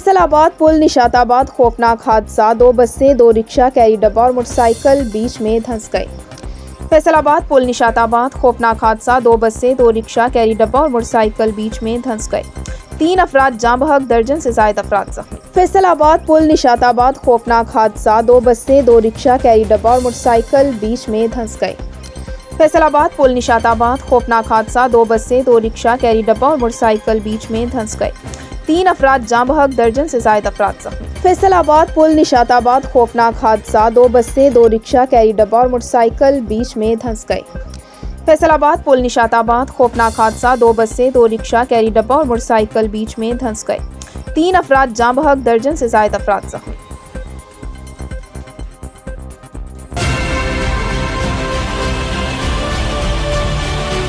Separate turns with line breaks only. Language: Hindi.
फैसलाबाद पुल निशाताबाद खौफनाक हादसा, 2 बसें, 2 रिक्शा, कैरी डब्बा और मोटरसाइकिल बीच में धंस गए। फैसलाबाद पुल निशाताबाद खौफनाक हादसा, 2 बसें, 2 रिक्शा, कैरी डब्बा और मोटरसाइकिल बीच में धंस गए। 3 अफराद जाँ बहक, दर्जन से ज्यादा अफराद जख्मी। फैसलाबाद पुल निशाताबाद खौफनाक हादसा, 2 बसें, 2 रिक्शा, कैरी डब्बा और मोटरसाइकिल बीच में धंस गए। फैसलाबाद पुल निशाताबाद खौफनाक हादसा, 2 बसें, 2 रिक्शा, कैरी डब्बा और मोटरसाइकिल बीच में धंस गए। 3 अफराद जाँ बहक, दर्जन से ज्यादा अफराद जख्मी। फैसलाबाद पुल निशाताबाद खौफनाक हादसा, 2 बसें, 2 रिक्शा, कैरी डब्बा और मोटरसाइकिल बीच में धंस गए। फैसलाबाद पुल निशाताबाद खौफनाक हादसा, 2 बसें, 2 रिक्शा, कैरी डब्बा और मोटरसाइकिल बीच में धंस गए। 3 अफराद जाँ बहक, दर्जन से ज्यादा अफराद जख्मी।